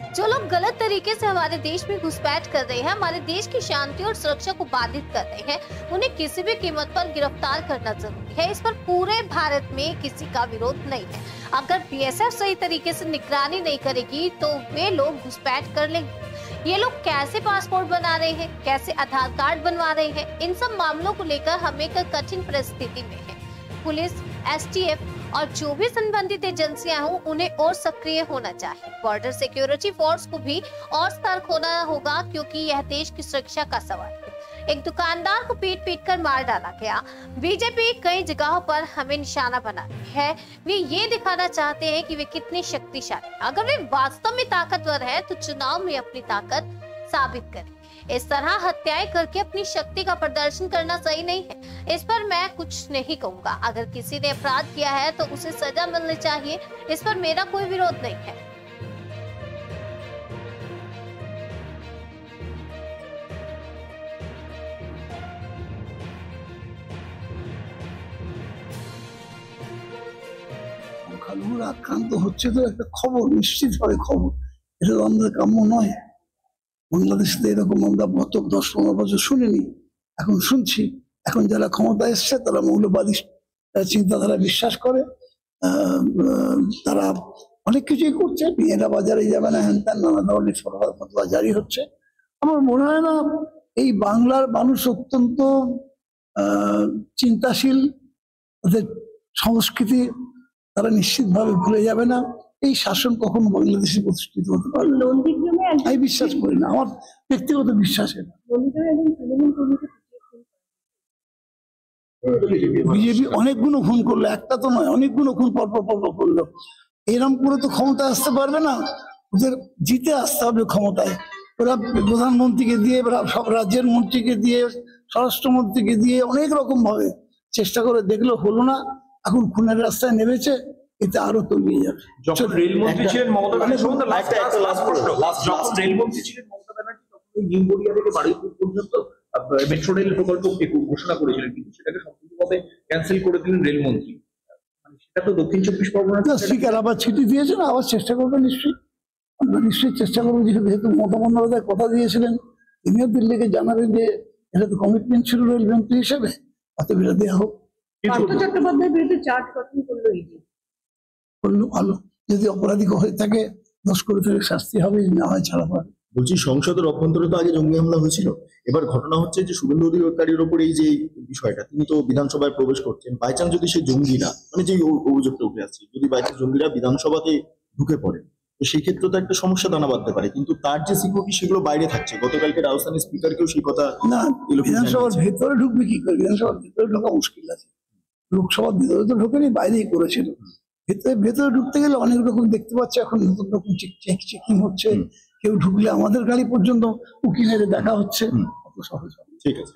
जो लोग गलत तरीके से हमारे देश में घुसपैठ कर रहे हैं, हमारे देश की शांति और सुरक्षा को बाधित कर रहे हैं, उन्हें किसी भी कीमत पर गिरफ्तार करना जरूरी है। इस पर पूरे भारत में किसी का विरोध नहीं है। अगर बीएसएफ सही तरीके से निगरानी नहीं करेगी तो वे लोग घुसपैठ कर लेंगे। ये लोग कैसे पासपोर्ट बना रहे हैं, कैसे आधार कार्ड बनवा रहे हैं, इन सब मामलों को लेकर हम एक कठिन परिस्थिति में है। पुलिस, एसटीएफ और जो भी संबंधित एजेंसियां हों, उन्हें और सक्रिय होना चाहिए। बॉर्डर सिक्योरिटी फोर्स को भी और सतर्क होना होगा, क्योंकि यह देश की सुरक्षा का सवाल है। एक दुकानदार को पीट कर मार डाला गया। बीजेपी कई जगहों पर हमें निशाना बना रही है। वे ये दिखाना चाहते हैं कि वे कितने शक्तिशाली। अगर वे वास्तव में ताकतवर है तो चुनाव में अपनी ताकत साबित करें। इस तरह हत्याएं करके अपनी शक्ति का प्रदर्शन करना सही नहीं है। इस पर मैं कुछ नहीं कहूंगा। अगर किसी ने अपराध किया है तो उसे सजा मिलनी चाहिए। इस पर मेरा कोई विरोध नहीं है। আক্রান্ত হচ্ছে তো একটা খবর, নিশ্চিতভাবে খবর, এটা তো আমাদের কাম্য নয়। বাংলাদেশে এরকম আমরা গত 10-15 বছর শুনিনি, এখন শুনছি। এখন যারা ক্ষমতা এসছে তারা মৌলবাদী চিন্তাধারা বিশ্বাস করে, তারা অনেক কিছুই করছে। মেয়েরা বাজারে যাবে না, হ্যান ত্যান নানা ধরনের ফতোয়া জারি হচ্ছে। আমার মনে হয় না এই বাংলার মানুষ অত্যন্ত চিন্তাশীল, ওদের সংস্কৃতি তারা নিশ্চিতভাবে ভুলে যাবে না। এই শাসন কখনো বাংলাদেশে প্রতিষ্ঠিত হতে পারবে না, আমি বিশ্বাস করি না। আমার ব্যক্তিগত বিশ্বাস এটা। বিজেপি অনেকগুলো খুন করলো, একটা তো নয়, অনেকগুলো খুন পরপর করলো। এরম করে তো ক্ষমতায় আসতে পারবে না। ওদের জিতে আসতে হবে ক্ষমতায়। ওরা প্রধানমন্ত্রীকে দিয়ে, সব রাজ্যের মন্ত্রীকে দিয়ে, স্বরাষ্ট্রমন্ত্রীকে দিয়ে অনেক রকম ভাবে চেষ্টা করে দেখলো, হলো না। এখন খুনের রাস্তায় নেমেছে, এতে আরো তলিয়ে যাবে। যখন রেলমন্ত্রী ছিলেন মমতা ব্যানার্জি, যখন রেলমন্ত্রী ছিলেন মমতা ব্যানার্জি, তখন নিউ গড়িয়া থেকে বারুইপুর পর্যন্ত মেট্রো রেল প্রকল্প ঘোষণা করেছিলেন, কিন্তু সেটাকে সম্পূর্ণভাবে ক্যান্সেল করে দিলেন রেলমন্ত্রী। সেটা তো দক্ষিণ 24 পরগনা স্পিকার আবার চিঠি দিয়েছেন, আবার চেষ্টা করবেন নিশ্চয়ই। আমরা নিশ্চয়ই চেষ্টা করবো, যেহেতু মমতা বন্দ্যোপাধ্যায় কথা দিয়েছিলেন, তিনিও দিল্লিকে জানাবেন যে এটা তো কমিটমেন্ট ছিল রেলমন্ত্রী হিসেবে, অত এটা দেওয়া হোক। পার্থ চট্টোপাধ্যায়ের বিরুদ্ধে চার্জ গঠন করলো ইডি, করলো ভালো। যদি অপরাধী হয়ে থাকে, দোষ করে থাকে, শাস্তি হবে, না হয় ছাড়া পাবে। বলছি, সংসদের অভ্যন্তরে তো আগে জঙ্গি হামলা হয়েছিল। এবার ঘটনা হচ্ছে যে শুভেন্দু অধিকারীর ওপর এই যে বিষয়টা, তিনি তো বিধানসভায় প্রবেশ করছেন। বাই চান্স যদি সেই জঙ্গিরা, মানে যে অভিযোগটা উঠে আসছে, যদি বাই চান্স জঙ্গিরা বিধানসভাতে ঢুকে পড়ে, তো সেই ক্ষেত্রে তো একটা সমস্যা দানা বাঁধতে পারে। কিন্তু তার যে সিকিউরিটি, সেগুলো বাইরে থাকছে। গতকালকে রাজধানী স্পিকারকেও সেই কথা। না, বিধানসভার ভেতরে ঢুকবে কি করে? বিধানসভার ভেতরে ঢোকা মুশকিল আছে। লোকসভার ভেতরে তো ঢোকেনি, বাইরেই করেছিল। ভেতরে ঢুকতে গেলে অনেক রকম দেখতে পাচ্ছে, এখন নতুন রকম চেকিং হচ্ছে। কেউ ঢুকলে আমাদের গাড়ি পর্যন্ত উকিলের দেখা হচ্ছে। অত সহজ। ঠিক আছে।